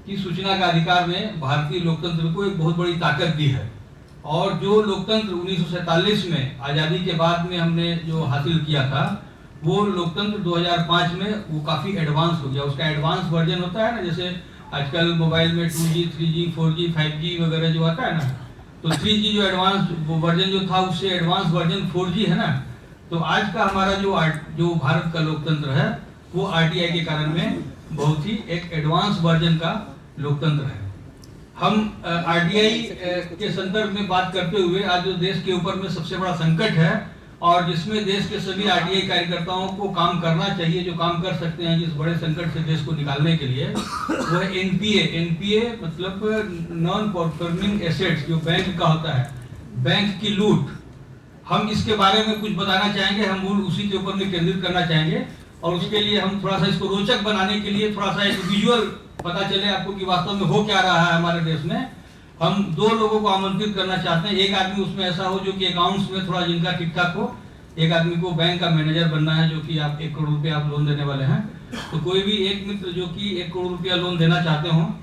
कि सूचना का अधिकार ने भारतीय लोकतंत्र को एक बहुत बड़ी ताकत दी है। और जो लोकतंत्र 1947 में आज़ादी के बाद में हमने जो हासिल किया था, वो लोकतंत्र 2005 में वो काफ़ी एडवांस हो गया। उसका एडवांस वर्जन होता है ना, जैसे आजकल मोबाइल में 2G, 3G, 4G, 5G वगैरह जो आता है ना, तो 3G जो एडवांस वर्जन जो था, उससे एडवांस वर्जन 4G है ना। तो आज का हमारा जो भारत का लोकतंत्र है, वो RTI के कारण में बहुत ही एक एडवांस वर्जन का लोकतंत्र है। हम RTI के संदर्भ में बात करते हुए आज जो देश के ऊपर में सबसे बड़ा संकट है और जिसमें देश के सभी RTI कार्यकर्ताओं को काम करना चाहिए, जो काम कर सकते हैं जिस बड़े संकट से देश को निकालने के लिए, वो है NPA मतलब नॉन परफॉर्मिंग एसेट्स, जो बैंक का होता है, बैंक की लूट। हम इसके बारे में कुछ बताना चाहेंगे, हम मूल उसी के ऊपर में केंद्रित करना चाहेंगे। और उसके लिए हम थोड़ा सा इसको रोचक बनाने के लिए थोड़ा सा एक विजुअल पता चले आपको कि वास्तव में हो क्या रहा है हमारे देश में। हम दो लोगों को आमंत्रित करना चाहते हैं। एक आदमी उसमें ऐसा हो जो कि अकाउंट्स में थोड़ा जिनका ठीक ठाक हो। एक आदमी को बैंक का मैनेजर बनना है, जो कि आप 1 करोड़ रुपया आप लोन देने वाले हैं। तो कोई भी एक मित्र जो कि 1 करोड़ रुपया लोन देना चाहते हो,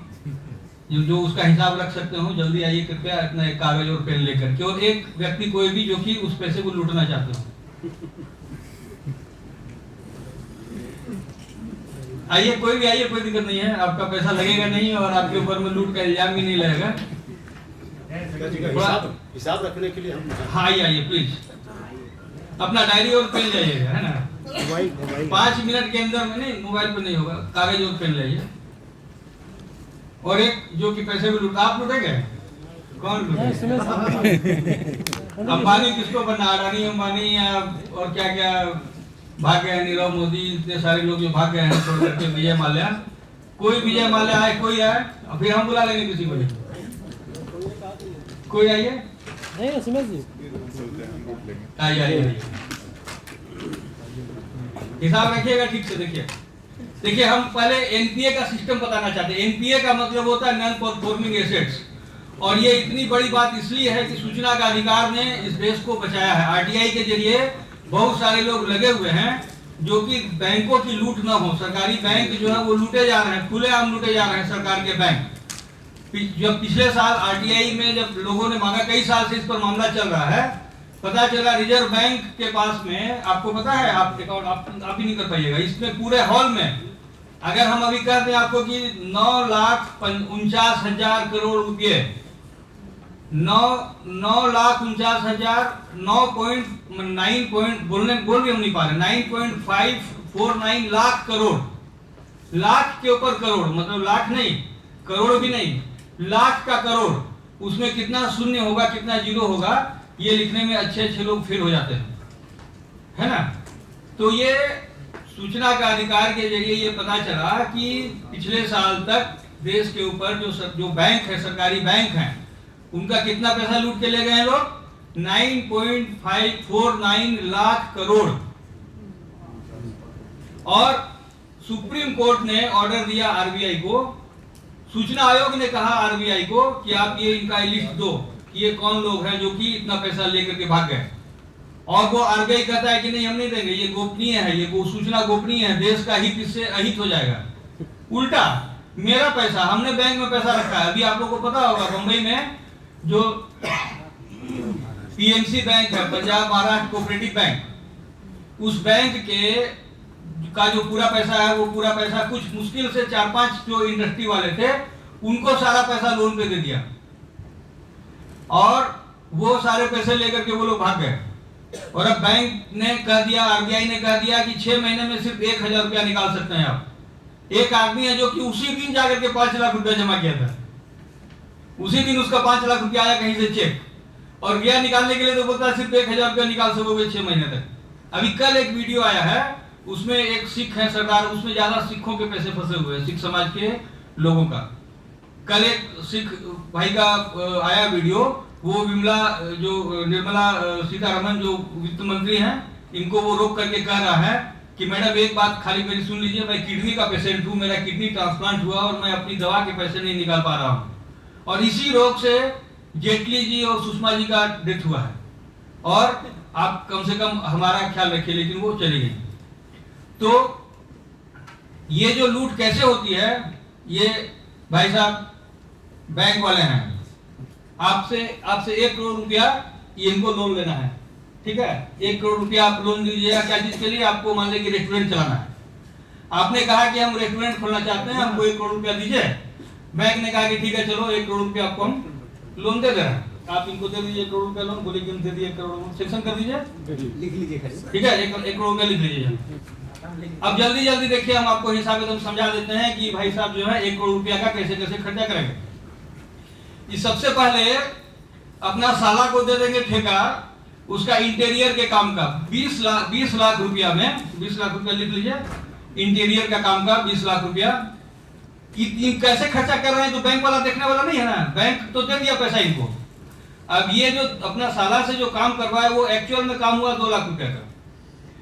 जो उसका हिसाब रख सकते हो, जल्दी आइए कृपया अपना एक कागज और पेन लेकर के। और एक व्यक्ति कोई भी जो कि उस पैसे को लूटना चाहते हो, आइए, कोई भी आइए, कोई दिक्कत नहीं है। आपका पैसा लगेगा नहीं और आपके ऊपर में लूट का इल्जाम भी नहीं लगेगा। हिसाब रखने के लिए हम, हाँ आइए प्लीज, अपना डायरी और पेन लाइएगा, है ना। 5 मिनट के अंदर में, नहीं मोबाइल पे नहीं होगा, कागज और पेन लाइए। और एक जो कि पैसे भी लूटा, आप लूटेंगे? कौन लूटेगा? अंबानी किसको बनना, अडानी अंबानी या और क्या क्या भाग गए, नीरव मोदी, इतने सारे लोग जो भाग गए हैं छोड़ करके। विजय माल्या, कोई विजय माल्या आए, कोई आए, फिर हम बुला लेंगे किसी को भी। कोई आइए, आइए, हिसाब रखिएगा ठीक से। देखिए हम पहले NPA का सिस्टम बताना चाहते हैं। NPA का मतलब होता है नॉन परफॉर्मिंग एसेट्स। और ये इतनी बड़ी बात इसलिए है कि सूचना का अधिकार ने इस देश को बचाया है। RTI के जरिए बहुत सारे लोग लगे हुए हैं जो कि बैंकों की लूट ना हो। सरकारी बैंक जो है वो लूटे जा रहे हैं, खुलेआम लूटे जा रहे हैं सरकार के बैंक। जब पिछले साल RTI में जब लोगों ने मांगा, कई साल से इस पर मामला चल रहा है, पता चला रिजर्व बैंक के पास में, आपको पता है, आप अकाउंट आप ही नहीं कर पाइएगा इसमें पूरे हॉल में। अगर हम अभी कह दें आपको कि 9,49,000 करोड़ रुपए, 9,49,000, 9.9 बोल भी हम नहीं पा रहे, 9.549 लाख करोड़, लाख के ऊपर करोड़, मतलब लाख नहीं, करोड़ भी नहीं, लाख का करोड़। उसमें कितना शून्य होगा, कितना जीरो होगा, ये लिखने में अच्छे अच्छे लोग फेल हो जाते हैं, है ना। तो ये सूचना का अधिकार के जरिए ये पता चला कि पिछले साल तक देश के ऊपर जो बैंक है, सरकारी बैंक हैं, उनका कितना पैसा लूट के ले गए हैं लोग, 9.549 लाख करोड़। और सुप्रीम कोर्ट ने ऑर्डर दिया RBI को, सूचना आयोग ने कहा RBI को कि आप ये इनका लिस्ट दो कि ये कौन लोग हैं जो कि इतना पैसा लेकर के भाग गए। और वो RBI कहता है कि नहीं हम नहीं देंगे, ये गोपनीय है, ये सूचना गोपनीय है, देश का हित इससे अहित हो जाएगा। उल्टा मेरा पैसा, हमने बैंक में पैसा रखा है। अभी आप लोगों को पता होगा बंबई में जो PNC बैंक है, पंजाब महाराष्ट्र कोऑपरेटिव बैंक, उस बैंक के का जो पूरा पैसा है, वो पूरा पैसा कुछ मुश्किल से 4-5 जो इंडस्ट्री वाले थे उनको सारा पैसा लोन पे दे दिया और वो सारे पैसे लेकर के वो लोग भाग गए। और अब बैंक ने कह दिया, RBI ने कह दिया कि 6 महीने में सिर्फ 1,000 रुपया निकाल सकते हैं आप। एक आदमी है जो कि उसी दिन जाकर के 5 लाख रुपया जमा किया था, उसी दिन उसका 5 लाख रुपया आया कहीं से चेक, और गया निकालने के लिए तो बोलता है सिर्फ 1,000 रुपया निकाल सकोगे 6 महीने तक। अभी कल एक वीडियो आया है, उसमें एक सिख है सरदार, उसमें ज्यादा सिखों के पैसे फंसे हुए हैं, सिख समाज के लोगों का। कल एक सिख भाई का आया वीडियो, वो निर्मला सीतारमण जो वित्त मंत्री हैं, इनको वो रोक करके कह रहा है कि मैडम एक बात खाली मेरी सुन लीजिए, मैं किडनी का पेशेंट हूँ, मेरा किडनी ट्रांसप्लांट हुआ और मैं अपनी दवा के पैसे नहीं निकाल पा रहा हूँ, और इसी रोग से जेटली जी और सुषमा जी का डेथ हुआ है, और आप कम से कम हमारा ख्याल रखिए। लेकिन वो चली गई। तो ये जो लूट कैसे होती है, ये भाई साहब बैंक वाले हैं, आपसे 1 करोड़ रुपया इनको लोन लेना है, ठीक है। 1 करोड़ रुपया आप लोन लीजिएगा, क्या चीज के लिए? आपको मान लीजिए रेस्टोरेंट चलाना है। आपने कहा कि हम रेस्टोरेंट खोलना चाहते हैं, हमको 1 करोड़ रुपया दीजिए। बैंक ने कहा कि ठीक है चलो 1 करोड़ रुपया आपको हम लोन दे दे रहे हैं, आप इनको दे दीजिए 1 करोड़ रुपया लोन। बोले कि हम दे दिए 1 करोड़, सेक्शन कर दीजिए, लिख लीजिए, ठीक है। 1 करोड़ रुपया लिख लीजिए। अब जल्दी जल्दी देखिए, हम आपको हिसाब एकदम समझा देते हैं कि भाई साहब जो है 1 करोड़ रुपया का कैसे कैसे खर्चा करेंगे। ये सबसे पहले अपना साला को दे देंगे ठेका, उसका इंटीरियर के काम का 20 लाख रुपया में, 20 लाख रुपया लिख लीजिए, इंटीरियर का काम का 20 लाख रुपया। कैसे खर्चा कर रहे हैं तो बैंक वाला देखने वाला नहीं है ना, बैंक तो दे दिया पैसा इनको। अब ये जो अपना साला से जो काम करवाए वो एक्चुअल में काम हुआ 2 लाख रुपया का,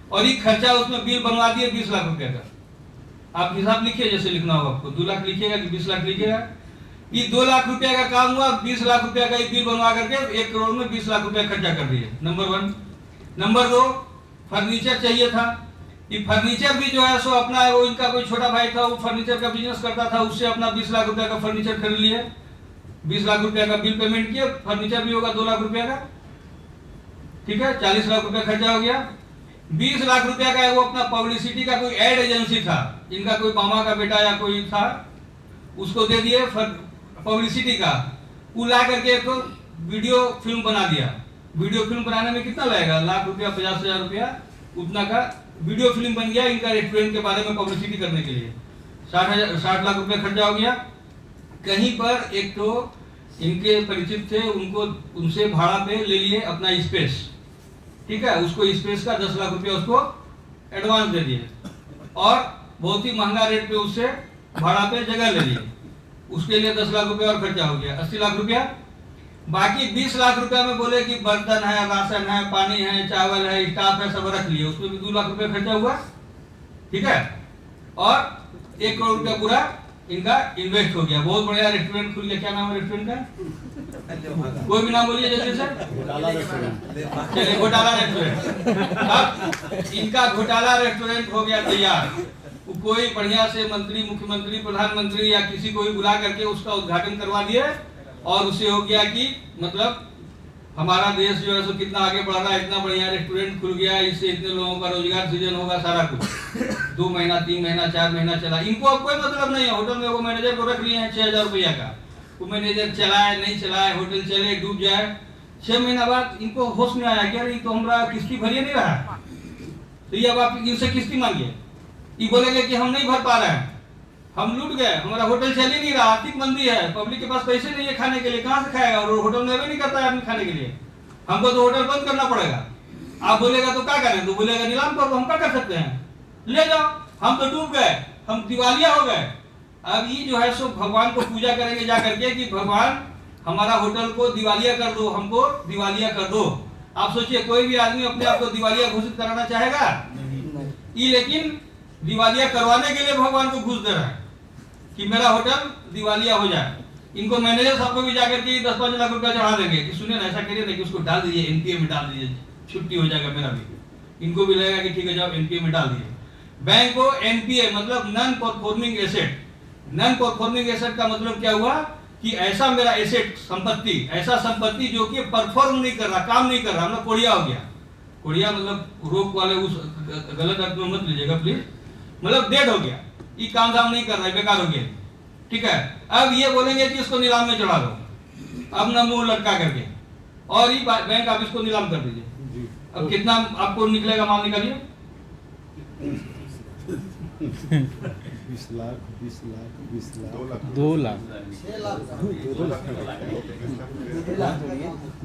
और ये खर्चा उसमें बिल बनवा दिए 20 लाख रुपया का। आप हिसाब लिखिए जैसे लिखना होगा आपको, 2 लाख लिखिएगा कि 20 लाख लिखिएगा। ये 2 लाख रुपया का काम हुआ, 20 लाख रुपया का बिल बनवा करके 1 करोड़ में 20 लाख रुपया खर्चा कर दिए, नंबर 1। नंबर 2, फर्नीचर चाहिए था। ये फर्नीचर भी जो है सो अपना, वो इनका कोई छोटा भाई था वो फर्नीचर का बिजनेस करता था, उससे अपना 20 लाख रुपया का फर्नीचर खरीद लिए, 20 लाख रुपया का बिल पेमेंट किया, फर्नीचर भी होगा 2 लाख रुपया का, ठीक है। 40 लाख रुपया खर्चा हो गया। 20 लाख रुपया का वो अपना पब्लिसिटी का कोई एड एजेंसी था, इनका कोई मामा का बेटा या कोई था, उसको दे दिए पब्लिसिटी का। वो ला करके एक वीडियो फिल्म बना दिया। वीडियो फिल्म बनाने में कितना लगेगा? लाख रुपया, 50,000 रुपया, उतना का वीडियो फिल्म बन गया इनका रेस्टोरेंट के बारे में पब्लिसिटी करने के लिए। 60 लाख रुपया खर्चा हो गया। कहीं पर एक तो इनके परिचित थे, उनसे भाड़ा पे ले लिए अपना स्पेस, ठीक है। उसको स्पेस का 10 लाख रुपया उसको एडवांस दे दिए, और बहुत ही महंगा रेट पे उससे भाड़ा पे जगह ले लिए, उसके लिए 10 लाख रुपया और खर्चा हो गया, 80 लाख रुपया। बाकी 20 लाख रुपया में बोले कि बर्तन है, राशन है, पानी है, चावल है, स्टाफ है, सब रख लिए, उसमें भी 2 लाख रुपया खर्चा हुआ, ठीक है। और 1 करोड़ रुपया पूरा इनका इन्वेस्ट हो गया। बहुत बढ़िया रेस्टोरेंट खुल गया। क्या नाम है रेस्टोरेंट का? कोई भी नाम बोलिए जल्दी से। चलिए, घोटाला रेस्टोरेंट। अब इनका घोटाला रेस्टोरेंट हो गया तैयार। कोई बढ़िया से मंत्री, मुख्यमंत्री, प्रधानमंत्री या किसी को भी बुला करके उसका उद्घाटन करवा दिए, और उससे हो गया कि मतलब हमारा देश जो है सो कितना आगे बढ़ रहा है, इतना बढ़िया रेस्टोरेंट खुल गया, इससे इतने लोगों का रोजगार सृजन होगा, सारा कुछ। 2 महीना, 3 महीना, 4 महीना चला। इनको अब कोई मतलब नहीं है। होटल में वो मैनेजर को रख लिए हैं 6,000 रुपया का, वो मैनेजर चलाए नहीं चलाए, होटल चले डूब जाए। 6 महीना बाद इनको होश में आया कि अरे ये तो हमारा किस्ती भरिए नहीं रहा, तो ये अब आप इनसे किस्ती मांगिए। ये बोलेंगे कि हम नहीं भर पा रहे हैं, हम लूट गए, हमारा होटल चल ही नहीं रहा, आर्थिक मंदी है, पब्लिक के पास पैसे नहीं है खाने के लिए, कहाँ से खाएगा, और होटल में भी नहीं करता है आदमी खाने के लिए, हमको तो होटल बंद करना पड़ेगा। आप बोलेगा तो क्या करें? तो बोलेगा नीलाम कर दो। हम क्या कर सकते हैं? ले जाओ, हम तो डूब गए, हम दिवालिया हो गए। अब ये जो है सो भगवान को पूजा करेंगे जा करके कि भगवान हमारा होटल को दिवालिया कर दो, हमको दिवालिया कर दो। आप सोचिए, कोई भी आदमी अपने आप को दिवालिया घोषित कराना चाहेगा? ये लेकिन दिवालिया करवाने के लिए भगवान को घूस दे रहा है कि मेरा होटल दिवालिया हो जाए। इनको मैनेजर साहब को भी जाकर के 10-5 लाख रुपया चढ़ा देंगे कि सुनिए ना, ऐसा करिए ना कि उसको डाल दीजिए एनपीए में, डाल दीजिए, छुट्टी हो जाएगा मेरा भी। इनको भी लगेगा कि ठीक है जाओ एनपीए में डाल दीजिए। बैंक को एनपीए मतलब non performing asset. Non performing asset का मतलब क्या हुआ कि ऐसा मेरा एसेट, संपत्ति, ऐसा संपत्ति जो कि परफॉर्म नहीं कर रहा, काम नहीं कर रहा, मतलब कोड़िया हो गया। कोड़िया मतलब रोग वाले, उस गलत अर्थ में मत लीजिएगा प्लीज, मतलब डेड हो गया, ये काम धाम नहीं कर रहा है, बेकार हो गया, ठीक है। अब ये बोलेंगे कि इसको नीलाम में चढ़ा दो, अब ना मुंह लटका करके, और ये बैंक आप इसको नीलाम कर दीजिए। अब कितना आपको निकलेगा, माल निकालिए। 20 लाख, 20 लाख, 20 लाख, 2 लाख, 6 लाख।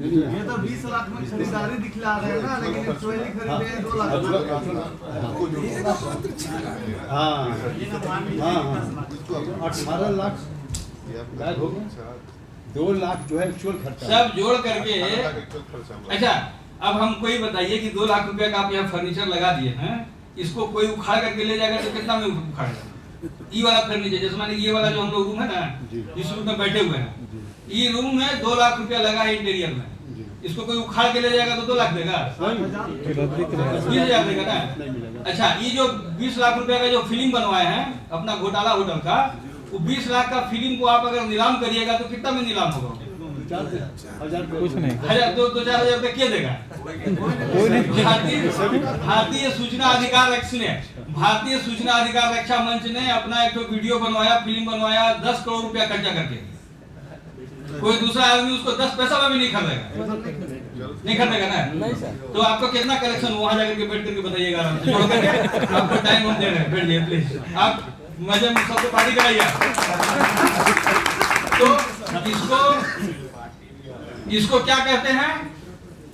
ये तो 20 लाख में खरीदारी दिखला रहे हैं ना, लेकिन एक्चुअली खरीदे हैं 2 लाख। हाँ हाँ, 18 लाख गायब हो गया। 2 लाख जो है एक्चुअल खर्चा, सब जोड़ करके। अच्छा, अब हमको ये बताइए कि 2 लाख रुपया का आप यहाँ फर्नीचर लगा दिए हैं, इसको कोई उखाड़ करके ले जाएगा तो कितना में उखाड़ेगा? ये वाला फर्नीचर, जैसे माने ये वाला जो हम लोग रूम है ना, जिस रूम में बैठे हुए हैं, ये रूम में 2 लाख रुपया लगा है इंटीरियर में, इसको कोई उखाड़ के ले जाएगा तो 2 लाख देगा, 20,000 देगा ना। अच्छा, ये जो 20 लाख रुपया का जो फिल्म बनवाए हैं अपना घोटाला होटल का, वो 20 लाख का फिल्म को आप अगर नीलाम करिएगा तो कितना में नीलाम होगा? 4,000 कुछ नहीं। 2-4 हज़ार क्या देगा? भारतीय सूचना अधिकार रक्षा ने, भारतीय सूचना अधिकार रक्षा मंच ने अपना एक वीडियो बनवाया, फिल्म बनवाया 10 करोड़ रुपया खर्चा करके। कोई दूसरा आदमी उसको 10 पैसा में भी नहीं खरीदेगा, नहीं खरीदेगा ना। नहीं सर। तो आपका कितना कलेक्शन वहां जाकर के बैठ करके बताइएगा आराम से, जोड़ करके। आपको टाइम हम दे रहे हैं, बैठ जाइए प्लीज, आप मजे में सबको पार्टी कराइए। तो इसको क्या कहते हैं?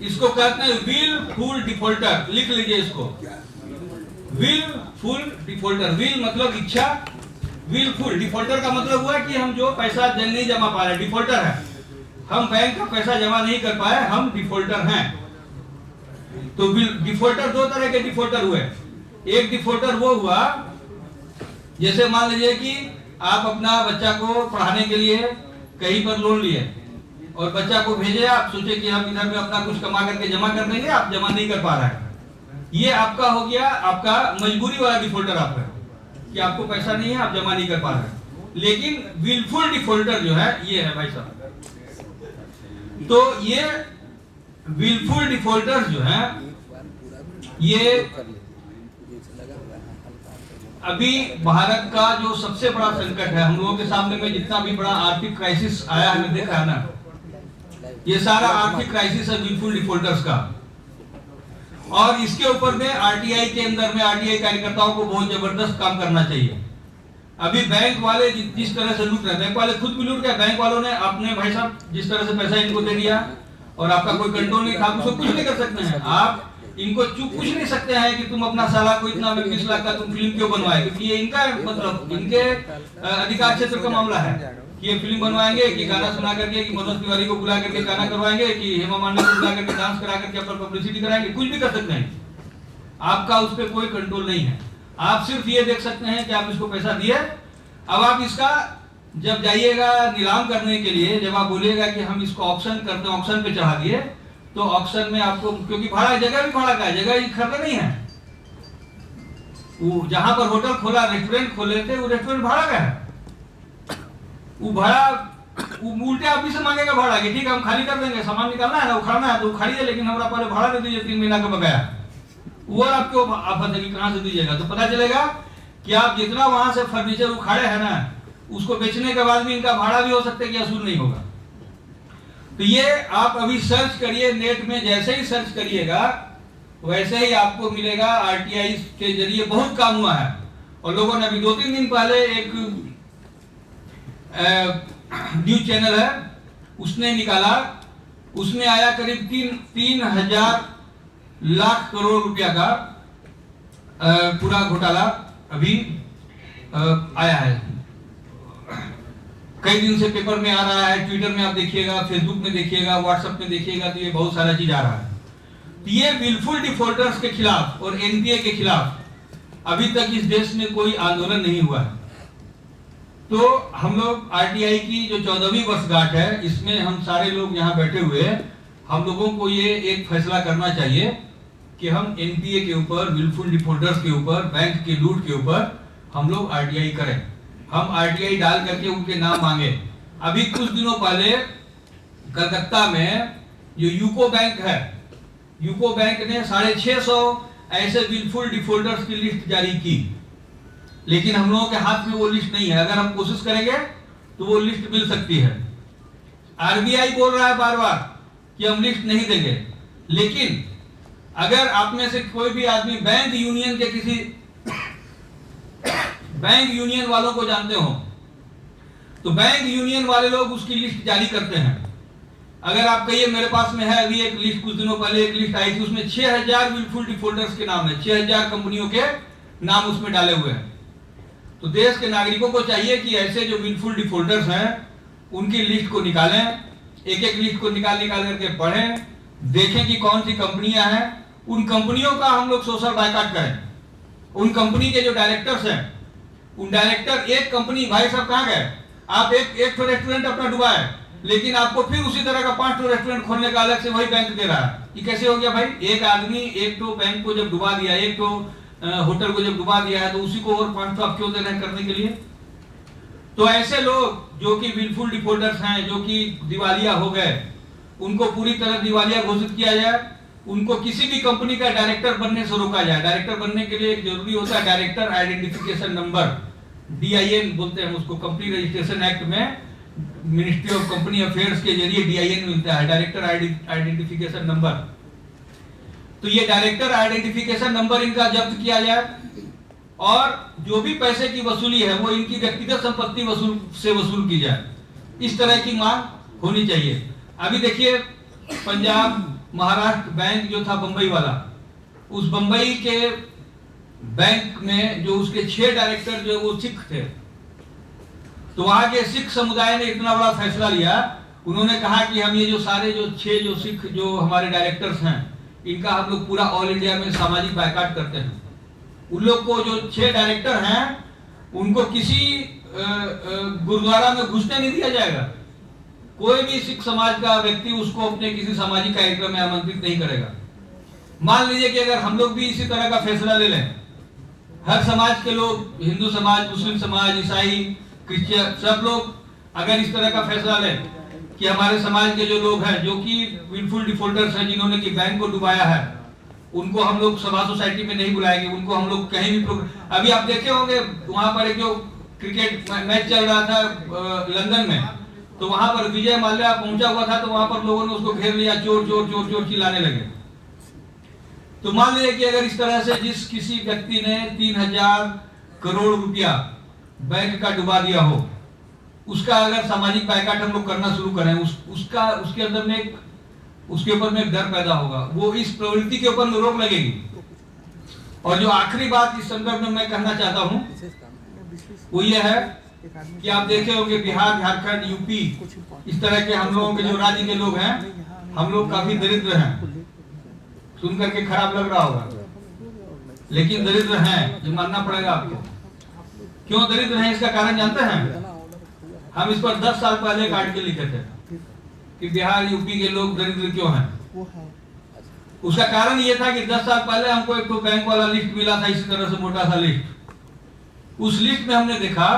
इसको कहते हैं विलफुल डिफॉल्टर। लिख लीजिए इसको, विलफुल डिफॉल्टर। विल मतलब इच्छा, विलफुल डिफॉल्टर का मतलब हुआ कि हम जो पैसा नहीं जमा पा रहे, डिफॉल्टर है, हम बैंक का पैसा जमा नहीं कर पाए, हम डिफॉल्टर हैं। तो डिफॉल्टर दो तरह के डिफॉल्टर हुए। एक डिफॉल्टर वो हुआ जैसे मान लीजिए कि आप अपना बच्चा को पढ़ाने के लिए कहीं पर लोन लिए और बच्चा को भेजे, आप सोचे कि हम इधर में अपना कुछ कमा करके जमा कर देंगे, आप जमा नहीं कर पा रहे हैं। ये आपका हो गया, आपका मजबूरी वाला डिफॉल्टर आपका, कि आपको पैसा नहीं है, आप जमा नहीं कर पा रहे हैं। लेकिन विलफुल डिफॉल्टर जो है ये है भाई साहब। तो ये विलफुल डिफॉल्टर जो है ये अभी भारत का जो सबसे बड़ा संकट है, हम लोगों के सामने में जितना भी बड़ा आर्थिक क्राइसिस आया हमें देखा है ना, ये सारा आर्थिक क्राइसिस है विलफुल डिफॉल्टर्स का। और इसके ऊपर में आरटीआई के अंदर में आरटीआई कार्यकर्ताओं को बहुत जबरदस्त काम करना चाहिए। अभी बैंक वाले जिस तरह से लूट रहे, बैंक वाले खुद भी लूट गए। बैंक वालों ने अपने भाई साहब जिस तरह से पैसा इनको दे दिया और आपका कोई कंट्रोल नहीं था, उसको कुछ नहीं कर सकते हैं आप। इनको चुप पूछ नहीं सकते हैं कि तुम अपना साला को इतना 20 लाख का तुम फिल्म क्यों बनवाए, क्योंकि ये इनका मतलब इनके अधिकार क्षेत्र का मामला है कि ये फिल्म बनवाएंगे कि गाना सुना करके, कि मनोज तिवारी को बुला करके गाना करवाएंगे, कि हेमा मालिनी को बुला करके डांस करा करके अपना पब्लिसिटी कराएंगे, कुछ भी कर सकते हैं। आपका उस पर कोई कंट्रोल नहीं है। आप सिर्फ ये देख सकते हैं कि आप इसको पैसा दिए। अब आप इसका जब जाइएगा नीलाम करने के लिए, जब आप बोलिएगा कि हम इसको ऑक्शन करते हैं, ऑक्शन पे चढ़ा दिए, तो ऑक्शन में आपको, क्योंकि भाड़ा, जगह भी भाड़ा का है, जगह खरीदा नहीं है। वो जहां पर होटल खोला, रेस्टोरेंट खोले थे, वो रेस्टोरेंट भाड़ा का है। वो भाड़ा उल्टे आप भी से मांगेगा भाड़ा कि ठीक है हम खाली कर देंगे, सामान निकालना है ना, उखाड़ना है तो उखाड़िए, लेकिन हमारा पहले भाड़ा दे दीजिए 3 महीना का बकाया। वो आपको आफत है कि कहां से दीजिएगा। तो पता चलेगा कि आप जितना वहां से फर्नीचर उखाड़े हैं ना, उसको बेचने के बाद भी इनका भाड़ा भी हो सकता है कि असूल नहीं होगा। तो ये आप अभी सर्च करिए नेट में, जैसे ही सर्च करिएगा वैसे ही आपको मिलेगा। आरटीआई के जरिए बहुत काम हुआ है। और लोगों ने अभी 2-3 दिन पहले एक न्यूज चैनल है उसने निकाला, उसमें आया करीब 3,000 लाख करोड़ रुपया का पूरा घोटाला अभी आया है। कई दिन से पेपर में आ रहा है, ट्विटर में आप देखिएगा, फेसबुक में देखिएगा, व्हाट्सएप में देखिएगा, तो ये बहुत सारा चीज आ रहा है। तो ये विलफुल डिफॉल्टर्स के खिलाफ और एनपीए के खिलाफ अभी तक इस देश में कोई आंदोलन नहीं हुआ है। तो हम लोग आरटीआई की जो 14वीं वर्षगांठ है, इसमें हम सारे लोग यहाँ बैठे हुए हम लोगों को ये एक फैसला करना चाहिए कि हम एनपीए के ऊपर, विलफुल डिफॉल्टर्स के ऊपर, बैंक के लूट के ऊपर हम लोग आरटीआई करें। हम आरटीआई डाल करके उनके नाम मांगे। अभी कुछ दिनों पहले कलकत्ता में जो यूको बैंक है, यूको बैंक ने 650 ऐसे विलफुल डिफॉल्टर्स की लिस्ट जारी की, लेकिन हम लोगों के हाथ में वो लिस्ट नहीं है। अगर हम कोशिश करेंगे तो वो लिस्ट मिल सकती है। आरबीआई बोल रहा है बार बार कि हम लिस्ट नहीं देंगे, लेकिन अगर आप में से कोई भी आदमी बैंक यूनियन के किसी बैंक यूनियन वालों को जानते हो, तो बैंक यूनियन वाले लोग उसकी लिस्ट जारी करते हैं। अगर आप कहिए मेरे पास में है अभी एक लिस्ट, कुछ दिनों पहले एक लिस्ट आई थी, उसमें 6,000 विलफुल डिफॉल्टर्स के नाम है, 6,000 कंपनियों के नाम उसमें डाले हुए हैं। तो देश के नागरिकों को चाहिए कि ऐसे जो विलफुल डिफॉल्टर्स हैं उनकी लिस्ट को निकालें, एक एक लिस्ट को निकाल करके पढ़ें, देखें कि कौन सी कंपनियां हैं। उन कंपनियों का हम लोग सोशल बायकॉट करें। उन कंपनी के जो डायरेक्टर्स हैं, उन डायरेक्टर, एक कंपनी, भाई साहब कहाँ गए आप, एक तो रेस्टोरेंट अपना डुबाए, लेकिन आपको फिर उसी तरह का 5 रेस्टोरेंट खोलने का अलग से वही बैंक दे रहा है। ये कैसे हो गया भाई? एक आदमी एक तो बैंक को जब डुबा दिया, एक तो होटल को जब डुबा दिया है, तो उसी को और 5 आप क्यों दे रहे हैं करने के लिए? तो ऐसे लोग जो कि विलफुल डिफॉल्टर्स हैं, जो कि दिवालिया हो गए, उनको पूरी तरह दिवालिया घोषित किया जाए। उनको किसी भी कंपनी का डायरेक्टर बनने से रोका जाए। डायरेक्टर बनने के लिए एक जरूरी होता है डायरेक्टर आइडेंटिफिकेशन नंबर, DIN बोलते हैं उसको। कंपनी रजिस्ट्रेशन एक्ट में मिनिस्ट्री ऑफ कंपनी अफेयर्स के जरिए DIN मिलता है, डायरेक्टर आइडेंटिफिकेशन नंबर। तो ये डायरेक्टर आइडेंटिफिकेशन नंबर इनका जब्त किया जाए और जो भी पैसे की वसूली है वो इनकी व्यक्तिगत संपत्ति वसूल की जाए। इस तरह की मांग होनी चाहिए। अभी देखिए पंजाब महाराष्ट्र बैंक जो था बंबई वाला, उस बंबई के बैंक में जो उसके 6 डायरेक्टर जो वो सिख थे, तो वहां के सिख समुदाय ने इतना बड़ा फैसला लिया। उन्होंने कहा कि हम ये जो सारे जो 6 जो सिख जो हमारे डायरेक्टर्स हैं, इनका हम लोग पूरा ऑल इंडिया में सामाजिक बायकॉट करते हैं। उन लोग को जो 6 डायरेक्टर हैं उनको किसी गुरुद्वारा में घुसने नहीं दिया जाएगा। कोई भी सिख समाज का व्यक्ति उसको अपने किसी सामाजिक कार्यक्रम में आमंत्रित नहीं करेगा। मान लीजिए कि अगर हम लोग भी इसी तरह का फैसला ले लें, हर समाज के लोग, हिंदू समाज, मुस्लिम समाज, ईसाई, क्रिश्चियन, सब लोग अगर इस तरह का फैसला लें कि हमारे समाज के जो लोग हैं जो कि विलफुल डिफॉल्टर्स हैं, जिन्होंने कि बैंक को डुबाया है, उनको हम लोग सभा सोसाइटी में नहीं बुलाएंगे, उनको हम लोग कहीं भी अभी आप देखे होंगे वहां पर एक जो क्रिकेट मैच चल रहा था लंदन में, तो वहां पर विजय माल्या पहुंचा हुआ था, तो वहां पर लोगों ने उसको घेर लिया, चोर चोर चोर चोर चिल्लाने लगे। तो मान लीजिए कि अगर इस तरह से जिस किसी व्यक्ति ने 3000 करोड़ रुपया बैंक का डुबा दिया हो, उसका अगर सामाजिक बायकॉट हम लोग करना शुरू करें, उसके अंदर में उसके ऊपर में डर पैदा होगा, वो इस प्रवृत्ति के ऊपर रोक लगेगी। और जो आखिरी बात इस संदर्भ में मैं कहना चाहता हूं वो ये है कि आप देखे होंगे बिहार, झारखंड, यूपी, इस तरह के हम लोगों के जो राज्य के लोग हैं, हम लोग काफी दरिद्र हैं। सुन करके खराब लग रहा होगा, लेकिन दरिद्र हैं, ये मानना पड़ेगा आपको। क्यों दरिद्र हैं इसका कारण जानते हैं? हम इस पर 10 साल पहले एक आर्टिकल लिखे थे कि बिहार, यूपी के लोग दरिद्र क्यों हैं। उसका कारण ये था कि 10 साल पहले हमको एक तो बैंक वाला लिस्ट मिला था, इसी तरह से मोटा सा लिस्ट। उस लिस्ट में हमने देखा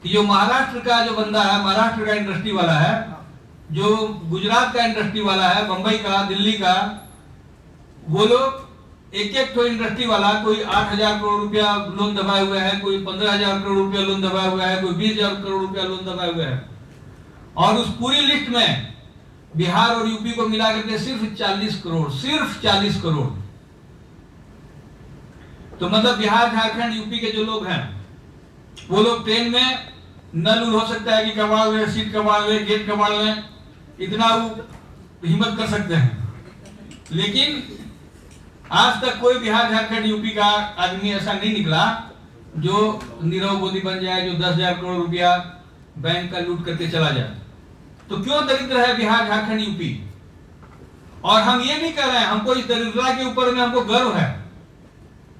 कि जो महाराष्ट्र का जो बंदा है, महाराष्ट्र का इंडस्ट्री वाला है, जो गुजरात का इंडस्ट्री वाला है, बंबई का, दिल्ली का, वो लोग एक तो इंडस्ट्री वाला कोई 8000 करोड़ रुपया लोन दबाए हुए है, कोई 15000 करोड़ रुपया लोन दबाए हुआ है, कोई 20000 करोड़ रुपया लोन दबाए हुए है। और उस पूरी लिस्ट में बिहार और यूपी को मिला करके सिर्फ 40 करोड़, सिर्फ 40 करोड़। तो मतलब बिहार, झारखंड, यूपी के जो लोग हैं, वो लोग ट्रेन में नल हो सकता है कि कबाड़ ले, सीट कबाड़ ले, गेट कबाड़ ले, इतना वो हिम्मत कर सकते हैं। लेकिन आज तक कोई बिहार, झारखंड, यूपी का आदमी ऐसा नहीं निकला जो नीरव मोदी बन जाए, जो 10,000 करोड़ रुपया बैंक का लूट करके चला जाए। तो क्यों दरिद्र है बिहार, झारखंड, यूपी? और हम ये नहीं कर रहे हैं, हमको इस दरिद्रता के ऊपर में हमको गर्व है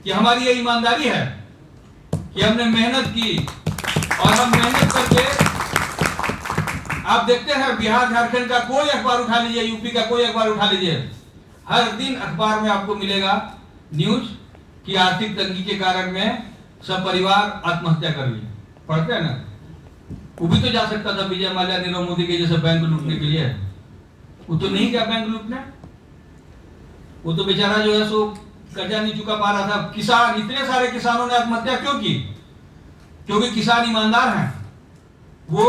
कि हमारी ये ईमानदारी है कि हमने मेहनत की, और हम मेहनत करके, आप देखते हैं बिहार, झारखंड का कोई अखबार उठा लीजिए, यूपी का कोई अखबार उठा लीजिए, हर दिन अखबार में आपको मिलेगा न्यूज कि आर्थिक तंगी के कारण में सब परिवार आत्महत्या कर लिए। पढ़ते हैं ना? वो भी तो जा सकता था विजय माल्या, नीरव मोदी के जैसे बैंक लूटने के लिए, वो तो नहीं गया बैंक लूटने। वो तो बेचारा जो है सो कर्जा नहीं चुका पा रहा था। किसान, इतने सारे किसानों ने आत्महत्या क्यों की? क्योंकि किसान ईमानदार हैं, वो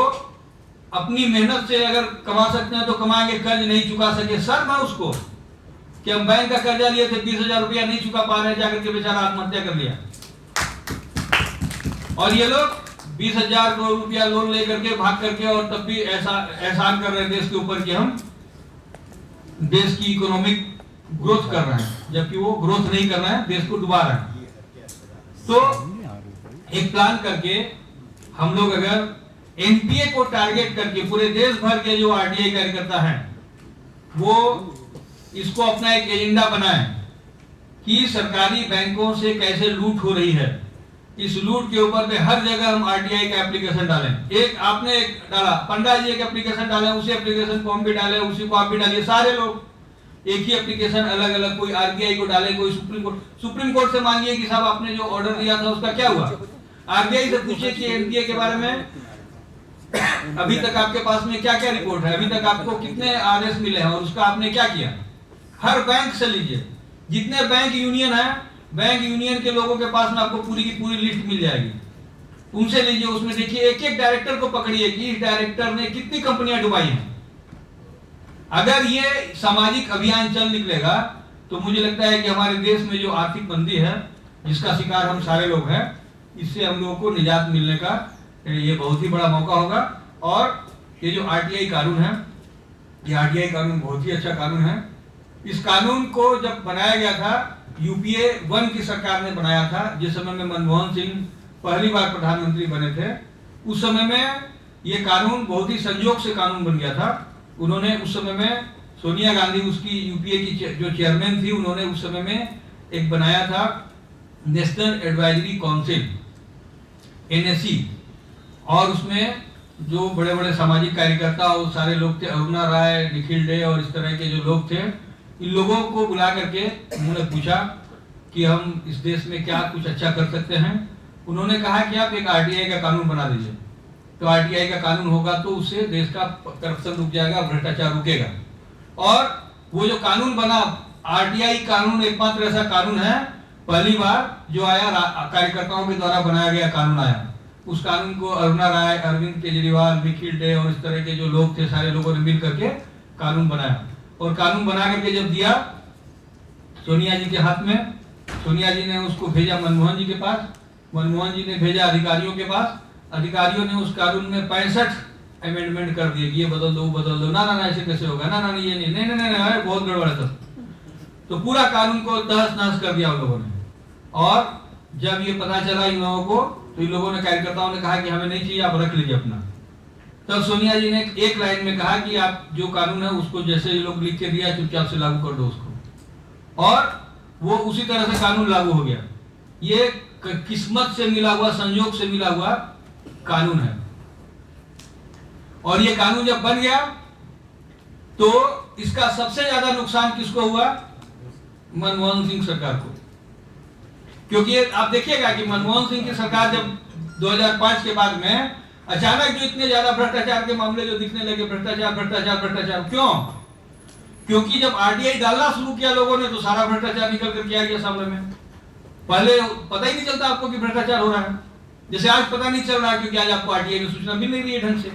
अपनी मेहनत से अगर कमा सकते हैं तो कमाएंगे, कर्ज नहीं चुका सके, शर्म है उसको कि हम बैंक का कर्जा लिए थे, 20,000 रुपया नहीं चुका पा रहे, जाकर के बेचारा आत्महत्या कर लिया। और ये लोग 20,000 करोड़ रुपया लोन लेकर के भाग करके, और तब भी ऐसा एहसान कर रहे हैं देश के ऊपर कि हम देश की इकोनॉमिक ग्रोथ कर रहे हैं, जबकि वो ग्रोथ नहीं कर रहे हैं, देश को डुबा रहे हैं। तो एक प्लान करके हम लोग अगर एनपीए को टारगेट करके पूरे देश भर के जो आरटीआई कार्यकर्ता हैं, वो इसको अपना एक एजेंडा बनाएं कि सरकारी बैंकों से कैसे लूट हो रही है। इस लूट के ऊपर में हर जगह हम आरटीआई का एप्लीकेशन डालें। एक आपने एक डाला, पंडा जी एक एप्लीकेशन डाले, उसी एप्लीकेशन को हम भी डाले, उसी को आप भी डालिए, सारे लोग एक ही एप्लीकेशन अलग अलग, कोई आरबीआई को डाले, कोई सुप्रीम कोर्ट से मांगिए कि साहब आपने जो ऑर्डर दिया था उसका क्या हुआ। आरबीआई से पूछिए कि एनपीए के बारे में अभी तक आपके पास में क्या क्या रिपोर्ट है, अभी तक आपको कितने आरएस मिले हैं और उसका आपने क्या किया। हर बैंक से लीजिए, जितने बैंक यूनियन है, बैंक यूनियन के लोगों के पास में आपको पूरी की पूरी लिस्ट मिल जाएगी। उनसे लीजिए, उसमें देखिए एक एक डायरेक्टर को पकड़िए कि इस डायरेक्टर ने कितनी कंपनियां डुबाई हैं। अगर ये सामाजिक अभियान चल निकलेगा तो मुझे लगता है कि हमारे देश में जो आर्थिक मंदी है, जिसका शिकार हम सारे लोग हैं, इससे हम लोगों को निजात मिलने का ये बहुत ही बड़ा मौका होगा। और ये जो आरटीआई कानून है, ये आरटीआई कानून बहुत ही अच्छा कानून है। इस कानून को जब बनाया गया था, यूपीए 1 की सरकार ने बनाया था, जिस समय में मनमोहन सिंह पहली बार प्रधानमंत्री बने थे। उस समय में ये कानून बहुत ही संयोग से कानून बन गया था। उन्होंने उस समय में सोनिया गांधी, उसकी यूपीए की जो चेयरमैन थी, उन्होंने उस समय में एक बनाया था नेशनल एडवाइजरी काउंसिल, एनएसी, और उसमें जो बड़े बड़े सामाजिक कार्यकर्ता और सारे लोग थे, अरुणा राय, निखिल डे और इस तरह के जो लोग थे, इन लोगों को बुला करके उन्होंने पूछा कि हम इस देश में क्या कुछ अच्छा कर सकते हैं। उन्होंने कहा कि आप एक आरटीआई का कानून बना दीजिए, तो आरटीआई का कानून होगा तो उससे देश का करप्शन रुक जाएगा, भ्रष्टाचार रुकेगा। और वो जो कानून बना, आरटीआई कानून एकमात्र ऐसा कानून है पहली बार जो आया, कार्यकर्ताओं के द्वारा बनाया गया कानून आया। उस कानून को अरुणा राय, अरविंद केजरीवाल, निखिल डे और इस तरह के जो लोग थे, सारे लोगों ने मिल करके कानून बनाया। और कानून बना करके जब दिया सोनिया जी के हाथ में, सोनिया जी ने उसको भेजा मनमोहन जी के पास, मनमोहन जी ने भेजा अधिकारियों के पास, अधिकारियों ने उस कानून में 65 अमेंडमेंट कर दिए कि ये बदल दो, बदल दो, ना ना ना ऐसे कैसे होगा, ना ना ये नहीं, नहीं नहीं नहीं, बहुत गड़बड़ है सब। तो पूरा कानून को तहस नहस कर दिया उन लोगों ने। और जब ये पता चला इन लोगों को, तो इन लोगों ने, कार्यकर्ताओं ने कहा कि हमें नहीं चाहिए, आप रख लीजिए अपना। तब सोनिया जी ने एक लाइन में कहा कि आप जो कानून है उसको जैसे ये लोग लिख के दिया, चुपचाप से लागू कर दो उसको। और वो उसी तरह से कानून लागू हो गया। ये किस्मत से मिला हुआ, संयोग से मिला हुआ कानून है। और ये कानून जब बन गया तो इसका सबसे ज्यादा नुकसान किसको हुआ? मनमोहन सिंह सरकार को। क्योंकि आप देखिएगा कि मनमोहन सिंह की सरकार जब 2005 के बाद में अचानक जो इतने ज्यादा भ्रष्टाचार के मामले जो दिखने लगे, भ्रष्टाचार भ्रष्टाचार भ्रष्टाचार, क्यों? क्योंकि जब आरटीआई डालना शुरू किया लोगों ने, तो सारा भ्रष्टाचार निकल कर किया गया सामने में। पहले पता ही नहीं चलता आपको कि भ्रष्टाचार हो रहा है, जैसे आज पता नहीं चल रहा है, क्योंकि आज आपको आरटीआई में सूचना मिल नहीं रही है ढंग से।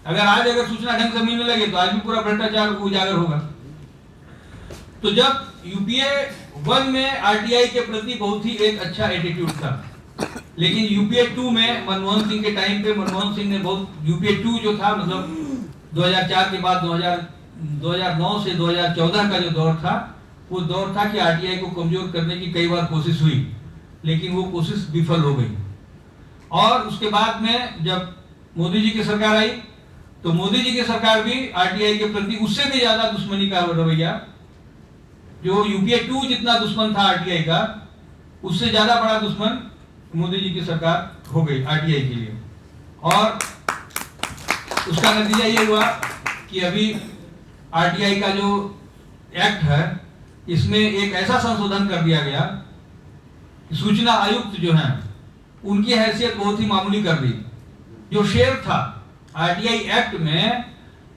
अगर सूचना ढंग से मिलने लगे तो आज भी पूरा भ्रष्टाचार उजागर होगा। तो जब यूपीए 1 में आरटीआई के प्रति बहुत ही एक अच्छा एटीट्यूड था, लेकिन यूपीए 2 में मनमोहन सिंह के टाइम पे, मनमोहन सिंह ने बहुत, यूपीए 2 जो था, मतलब 2004 के बाद 2009 से 2014 का जो दौर था, वो दौर था कि आरटीआई को कमजोर करने की कई बार कोशिश हुई, लेकिन वो कोशिश विफल हो गई। और उसके बाद में जब मोदी जी की सरकार आई, तो मोदी जी की सरकार भी आरटीआई के प्रति उससे भी ज्यादा दुश्मनी का रवैया, जो यूपीए 2 जितना दुश्मन था आरटीआई का, उससे ज्यादा बड़ा दुश्मन मोदी जी की सरकार हो गई आरटीआई के लिए। और उसका नतीजा ये हुआ कि अभी आरटीआई का जो एक्ट है, इसमें एक ऐसा संशोधन कर दिया गया, सूचना आयुक्त जो हैं उनकी हैसियत बहुत ही मामूली कर दी। जो शेर था आरटीआई एक्ट में,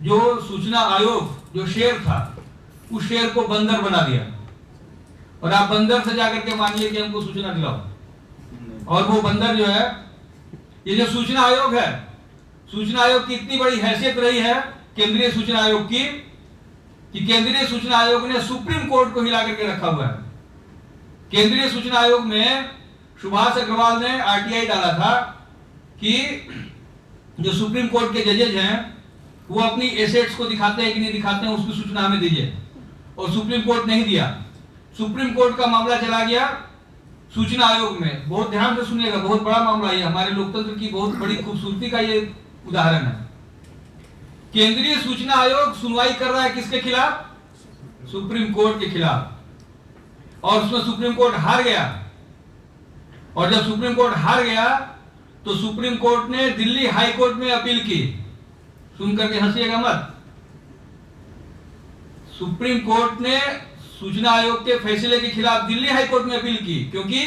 जो सूचना आयोग जो शेर था, उस शेर को बंदर बना दिया। और आप बंदर से जाकर के मानिए कि हमको सूचना दिलाओ, और वो बंदर जो है, ये जो सूचना आयोग है, सूचना आयोग की इतनी बड़ी हैसियत रही है केंद्रीय सूचना आयोग की, कि केंद्रीय सूचना आयोग ने सुप्रीम कोर्ट को हिला करके रखा हुआ है। केंद्रीय सूचना आयोग में सुभाष अग्रवाल ने आरटीआई डाला था कि जो सुप्रीम कोर्ट के जजेज हैं वो अपनी एसेट्स को दिखाते हैं कि नहीं दिखाते हैं, उसकी सूचना हमें दीजिए। और सुप्रीम कोर्ट नहीं दिया। सुप्रीम कोर्ट का मामला चला गया सूचना आयोग में। बहुत ध्यान से सुनिएगा, बहुत बड़ा मामला है, हमारे लोकतंत्र की बहुत बड़ी खूबसूरती का ये उदाहरण है। केंद्रीय सूचना आयोग सुनवाई कर रहा है किसके खिलाफ? सुप्रीम कोर्ट के खिलाफ। और उसमें सुप्रीम कोर्ट हार गया। और जब सुप्रीम कोर्ट हार गया तो सुप्रीम कोर्ट ने दिल्ली हाई कोर्ट में अपील की। सुन करके हंसिएगा मत। सुप्रीम कोर्ट ने सूचना आयोग के फैसले के खिलाफ दिल्ली हाई कोर्ट में अपील की, क्योंकि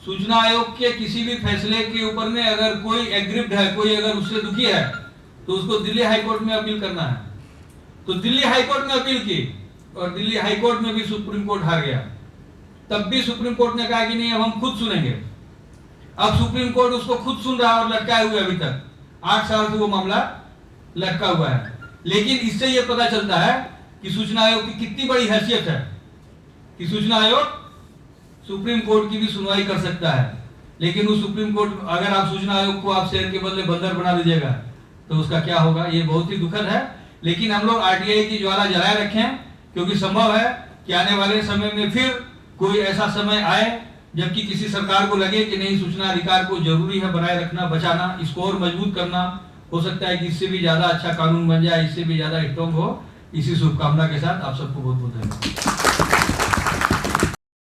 सूचना आयोग के किसी भी फैसले के ऊपर में अगर कोई एग्रीव्ड है, कोई अगर उससे दुखी है, तो उसको दिल्ली हाई कोर्ट में अपील करना है। तो दिल्ली हाई कोर्ट में अपील की और दिल्ली हाई कोर्ट में भी सुप्रीम कोर्ट हार गया। तब भी सुप्रीम कोर्ट ने कहा कि नहीं, अब हम खुद सुनेंगे। अब सुप्रीम कोर्ट उसको खुद सुन रहा है और लटकाए हुए अभी तक 8 साल से वो मामला लटका हुआ है। लेकिन इससे यह पता चलता है कि सूचना आयोग की कितनी बड़ी हैसियत है कि सूचना आयोग सुप्रीम कोर्ट की भी सुनवाई कर सकता है। लेकिन उस सुप्रीम कोर्ट, अगर आप सूचना आयोग को आप शेर के बदले बंदर बना दीजिएगा तो उसका क्या होगा, ये बहुत ही दुखद है। लेकिन हम लोग आरटीआई की ज्वाला जलाए रखें, क्योंकि संभव है कि आने वाले समय में फिर कोई ऐसा समय आए जबकि किसी सरकार को लगे कि नहीं, सूचना अधिकार को जरूरी है बनाए रखना, बचाना, इसको और मजबूत करना। हो सकता है कि इससे भी ज्यादा अच्छा कानून बन जाए, इससे भी ज्यादा स्ट्रॉन्ग हो। इसी शुभकामना के साथ आप सबको बहुत बहुत धन्यवाद।